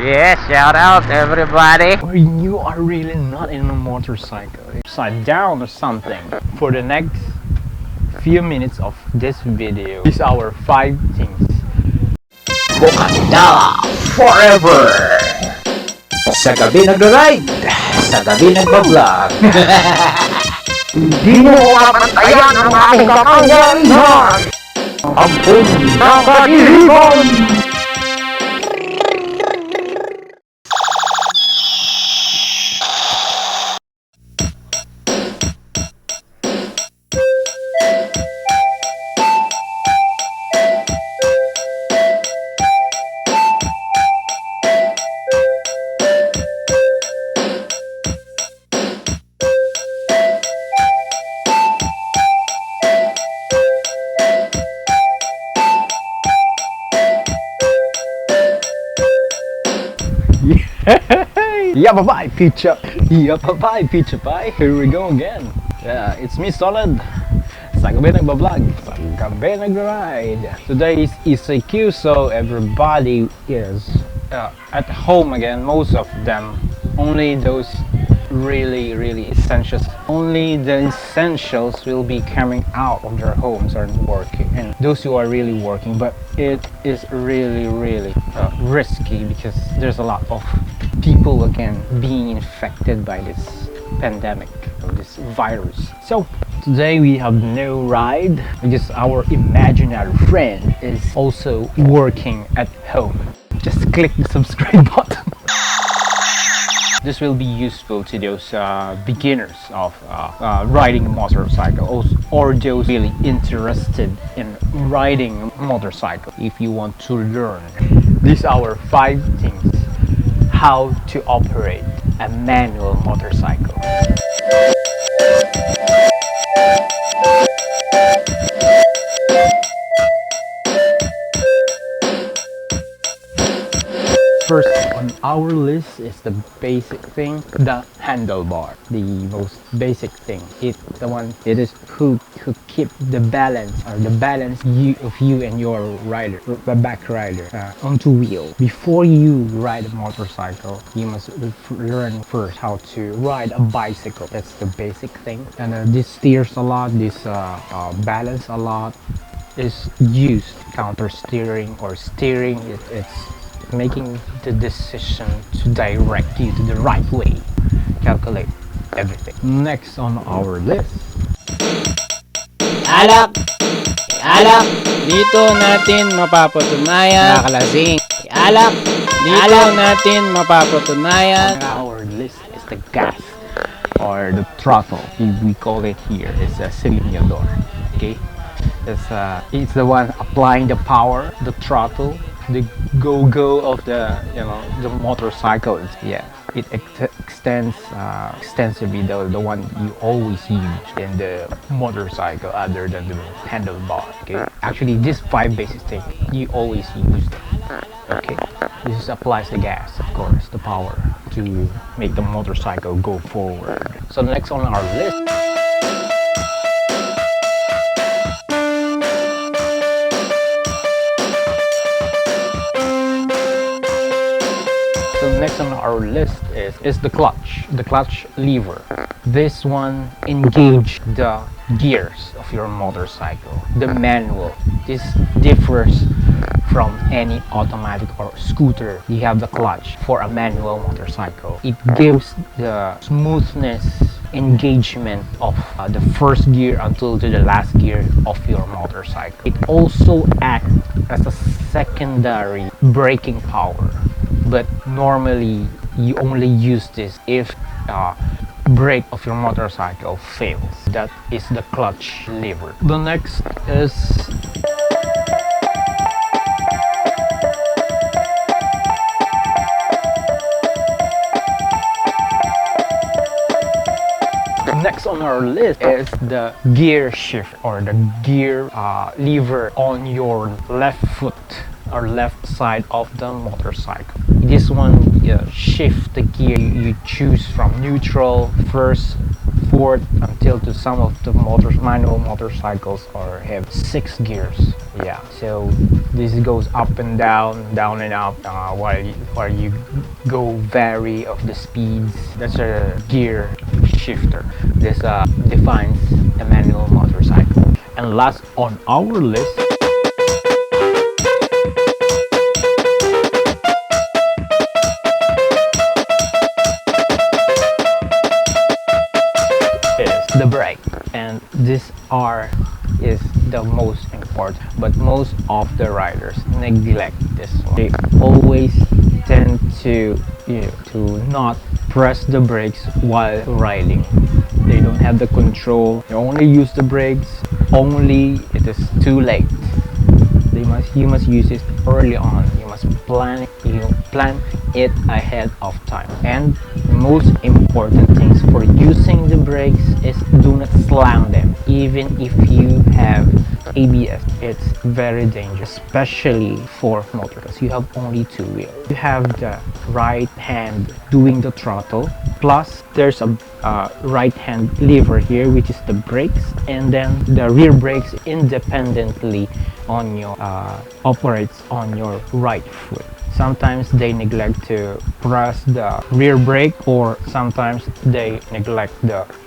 Yeah, shout out everybody. When you are really not in a motorcycle, upside down or something. For the next few minutes of this video is our 5 things. Bukanda forever! Sa Gabi Nag-Ri-Ride, sa Gabi Nag-Vlo-Vlog. Hindi mo mapantayan ang aking kapangyarihan! Ang nag-Ri-Ride! Yapapai pizza, yapapai pizza pie. Here we go again. Yeah, it's me Solid. Sa Gabi Nag-Vlo-Vlog, sa Gabi Nag-Ri-Ride. Today is ECQ, so everybody is at home again. Most of them, only those really essentials. Only the essentials will be coming out of their homes and working, and those who are really working. But it is really risky because there's a lot of people again being infected by this pandemic or this virus. So today we have no ride because our imaginary friend is also working at home. Just click the subscribe button. This will be useful to those beginners of riding a motorcycle, or those really interested in riding a motorcycle. If you want to learn, these are our 5 things how to operate a manual motorcycle. First on our list is the basic thing, the handlebar. The most basic thing. It is who keep the balance, or the balance of you and your rider, the back rider, onto wheel. Before you ride a motorcycle, you must learn first how to ride a bicycle. That's the basic thing. And this steers a lot. This balance a lot. Is used counter steering or steering. It's making the decision to direct you to the right way, calculate everything. Next on our list, alak, dito natin mapapatunayan nakalasing. Alak, dito natin mapapatunayan. On our list is the gas or the throttle. We call it here is a cylinder. Okay, it's the one applying the power, the throttle, the go of the the motorcycle. Yeah, it extends extensively the one you always use in the motorcycle other than the handlebar. Okay, actually this 5 basic things you always use them. Okay, this applies the gas, of course, the power to make the motorcycle go forward. So next on our list, next on our list is the clutch lever. This one engage the gears of your motorcycle. The manual, this differs from any automatic or scooter. You have the clutch for a manual motorcycle. It gives the smoothness engagement of the first gear until to the last gear of your motorcycle. It also acts as a secondary braking power, but normally you only use this if brake of your motorcycle fails. That is the clutch lever. The next is next on our list is the gear shift or the gear lever on your left foot or left side of the motorcycle. This one shift the gear you choose from neutral, first, short until to some of the manual motorcycles or have 6 gears. Yeah, so this goes up and down, down and up, while you go vary of the speeds. That's a gear shifter. This defines a manual motorcycle. And last on our list is the brake, and this is the most important, but most of the riders neglect this one. They always tend to not press the brakes while riding. They don't have the control. They only use the brakes only it is too late. You must use it early on. You must plan it ahead of time. And the most important things for using the brakes is do not slam them. Even if you have ABS, it's very dangerous, especially for motorists. You have only 2 wheels. You have the right hand doing the throttle, plus there's a right hand lever here, which is the brakes, and then the rear brakes independently on your operates on your right foot. Sometimes they neglect to press the rear brake, or sometimes they neglect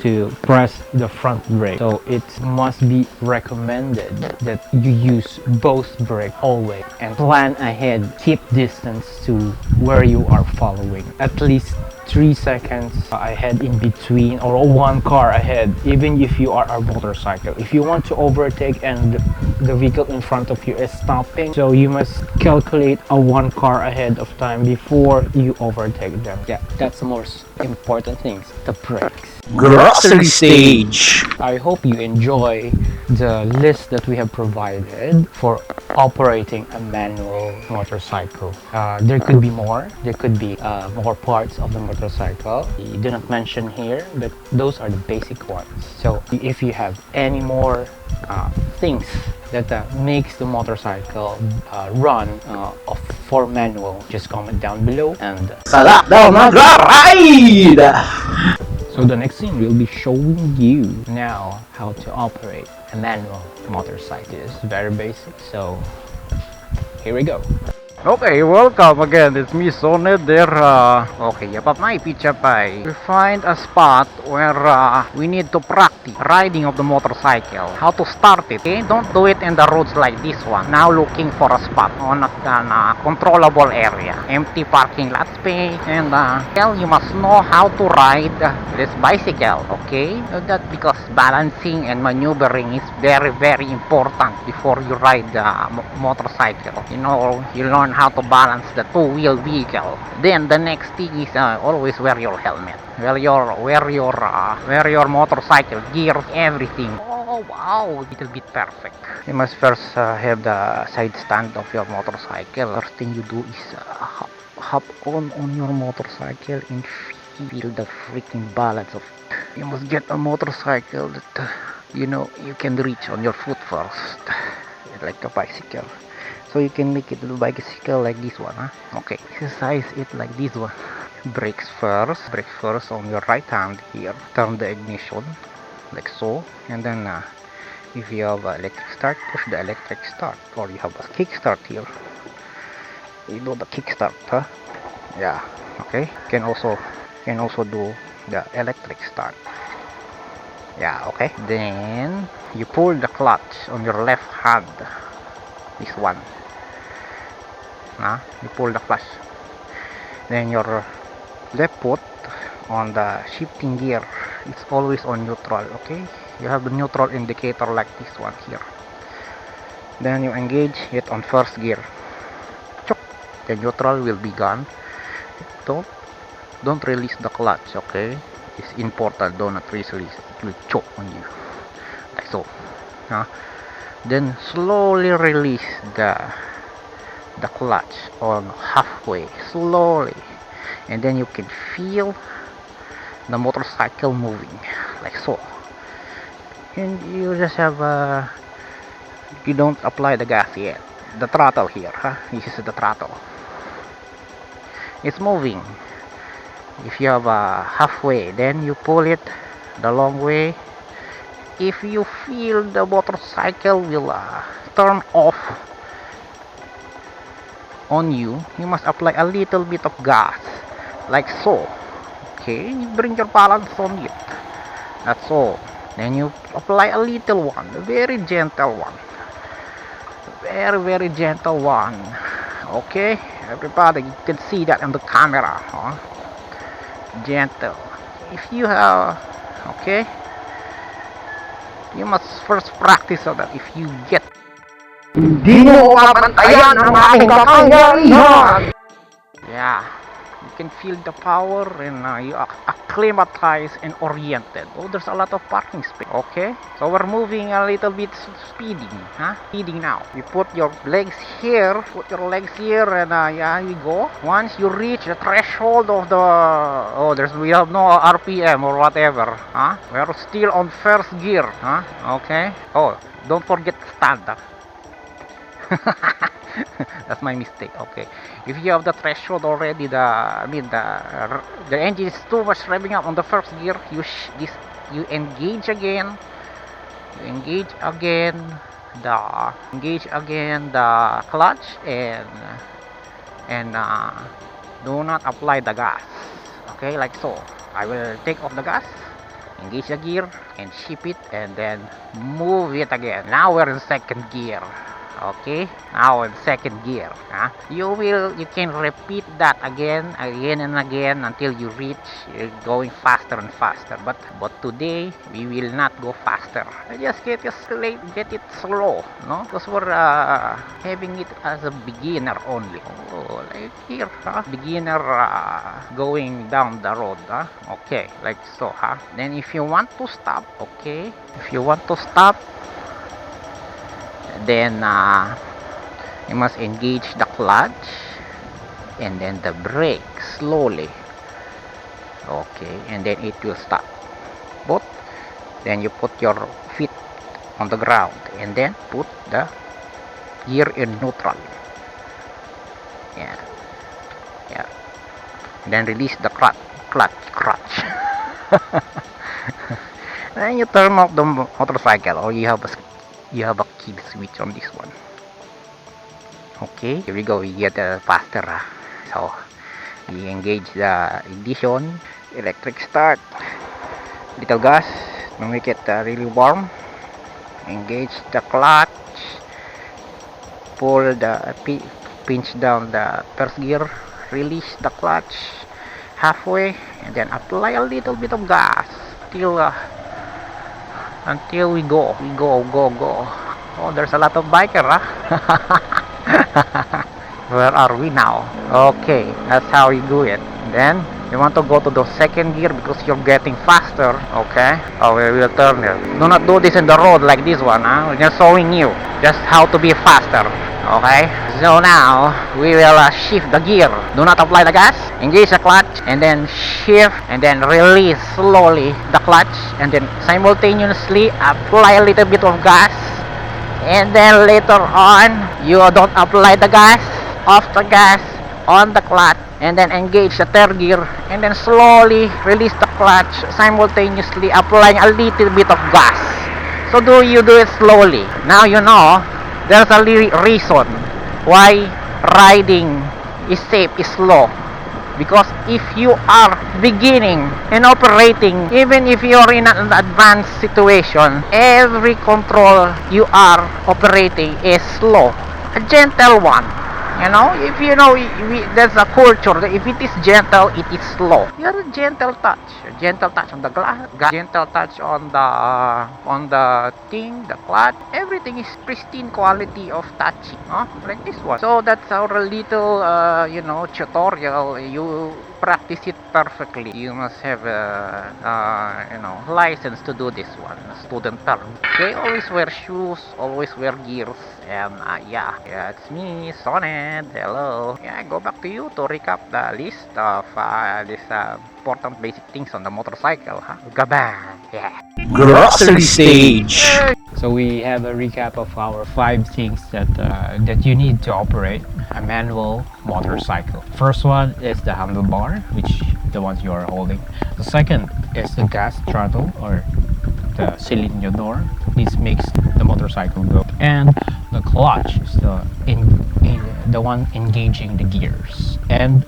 to press the front brake. So it must be recommended that you use both brakes always and plan ahead. Keep distance to where you are following, at least 3 seconds ahead in between, or 1 car ahead, even if you are a motorcycle. If you want to overtake and the vehicle in front of you is stopping, so you must calculate a 1 car ahead of time before you overtake them. Yeah, that's the most important things, the brakes. Grocery stage. I hope you enjoy the list that we have provided for operating a manual motorcycle. There could be more. There could be more parts of the motorcycle. We do not mention here, but those are the basic ones. So if you have any more things that makes the motorcycle run for manual, just comment down below. And Alak daw nag-Ri-Ride! so the next thing we'll be showing you now how to operate a manual motorcycle. It's very basic, so here we go. Okay, welcome again. It's me, Soned there. Okay, yapapay, pichapay. We find a spot where we need to practice riding of the motorcycle. How to start it. Okay, don't do it in the roads like this one. Now looking for a spot on a controllable area. Empty parking lot space. And you must know how to ride this bicycle. Okay, that because balancing and maneuvering is very, very important before you ride the motorcycle. You know, you learn how to balance the 2-wheel vehicle. Then the next thing is always wear your helmet, wear your motorcycle gear, everything. Oh wow, it'll be perfect. You must first have the side stand of your motorcycle. First thing you do is hop on your motorcycle and feel the freaking balance of it. You must get a motorcycle that you can reach on your foot first, like a bicycle. So you can make it a bicycle like this one, huh? Okay, exercise it like this one. Brake first on your right hand here. Turn the ignition like so, and then if you have electric start, push the electric start, or you have a kick start here. You do the kick start, huh? Yeah. Okay. Can also do the electric start. Yeah. Okay. Then you pull the clutch on your left hand. This one. You pull the clutch, then your left foot on the shifting gear, it's always on neutral. Okay, you have the neutral indicator like this one here. Then you engage it on first gear. The neutral will be gone. Don't release the clutch. Okay, it's important. Do not release it. It will choke on you like so. Then slowly release the clutch on halfway, slowly, and then you can feel the motorcycle moving like so. And you just have you don't apply the gas yet. The throttle here, this is the throttle. It's moving. If you have halfway, then you pull it the long way. If you feel the motorcycle will turn off on you, you must apply a little bit of gas, like so. Okay, you bring your balance on it. That's all. Then you apply a little one, a very gentle one. Very gentle one. Okay, everybody, you can see that on the camera, huh? Gentle. If you have, okay, you must first practice so that if you get, Hindi mo mapantayan ang aking kapangyarihan! yeah, you can feel the power and you are acclimatized and oriented. Oh, there's a lot of parking space. Okay, so we're moving a little bit speeding, huh? Speeding now. You put your legs here, and yeah, you go. Once you reach the threshold of the, oh, we have no RPM or whatever, huh? We're still on first gear, huh? Okay. Oh, don't forget to stand. That's my mistake. Okay, if you have the threshold already, the engine is too much revving up on the first gear, you engage again. Engage again the clutch and do not apply the gas. Okay, like so. I will take off the gas, engage the gear and shift it, and then move it again. Now we're in second gear. Okay, now in second gear, huh? You can repeat that again and again until you reach going faster and faster, but today we will not go faster. I just get it slow, no, because we're having it as a beginner only. Oh, like here, huh? Beginner going down the road, huh? Okay, like so, huh? Then if you want to stop, okay, then you must engage the clutch and then the brake slowly. Okay, and then it will stop. But then you put your feet on the ground and then put the gear in neutral. Yeah. Then release the clutch. Then you turn off the motorcycle, or you have a key switch on this one. Okay, here we go. We get faster. So we engage the ignition, electric start, little gas to make it really warm. Engage the clutch, pinch down the first gear, release the clutch halfway, and then apply a little bit of gas until we go. Oh, there's a lot of biker, Where are we now? Okay, that's how you do it. Then you want to go to the second gear because you're getting faster. Okay, oh, we will turn it. Do not do this in the road like this one, We're just showing you just how to be faster. Okay, so now we will shift the gear. Do not apply the gas, engage the clutch, and then shift, and then release slowly the clutch, and then simultaneously apply a little bit of gas, and then later on you don't apply the gas, off the gas, on the clutch, and then engage the third gear, and then slowly release the clutch, simultaneously applying a little bit of gas. So you do it slowly. Now you know there's a reason why riding is safe, is slow. Because if you are beginning and operating, even if you are in an advanced situation, every control you are operating is slow, a gentle one. If there's a culture that if it is gentle, it is slow. You have a gentle touch on the glass, gentle touch on the thing, the clutch. Everything is pristine quality of touching, like this one. So that's our little, tutorial. You practice it perfectly. You must have a license to do this one, a student term. Okay, always wear shoes, always wear gears, and yeah, it's me, Soned. Hello. Yeah, go back to you to recap the list of this important basic things on the motorcycle, huh? Gabang. Yeah. Grocery stage! So we have a recap of our 5 things that that you need to operate a manual motorcycle. First one is the handlebar, which the ones you are holding. The second is the gas throttle or the cylindro. This makes the motorcycle go. And the clutch is the one engaging the gears. And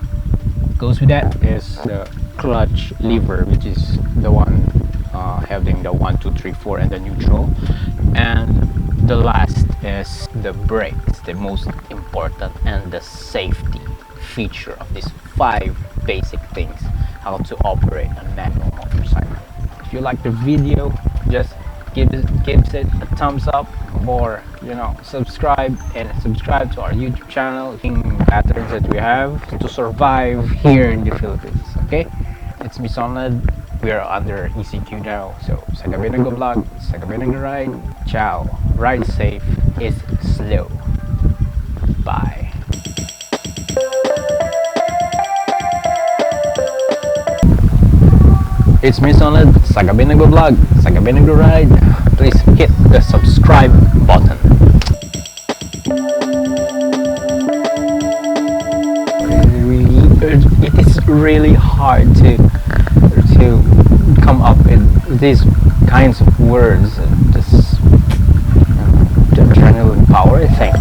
goes with that is the clutch lever, which is the one having the 1, 2, 3, 4 and the neutral. And the last is the brakes, the most important and the safety feature of these 5 basic things how to operate a manual motorcycle. If you like the video, just gives it a thumbs up, or subscribe to our YouTube channel. Patterns that we have to survive here in the Philippines. Okay, it's me Sonad. We are under ECQ now, so sa Gabi Nag-Vlo-Vlog, sa Gabi Nag-Ri-Ride. Ciao, ride safe, is slow. Bye. It's me Sonad, sa Gabi Nag-Vlo-Vlog, sa Gabi Nag-Ri-Ride. Please hit the subscribe button. It is really hard to come up with these kinds of words. Just the adrenaline power, I think.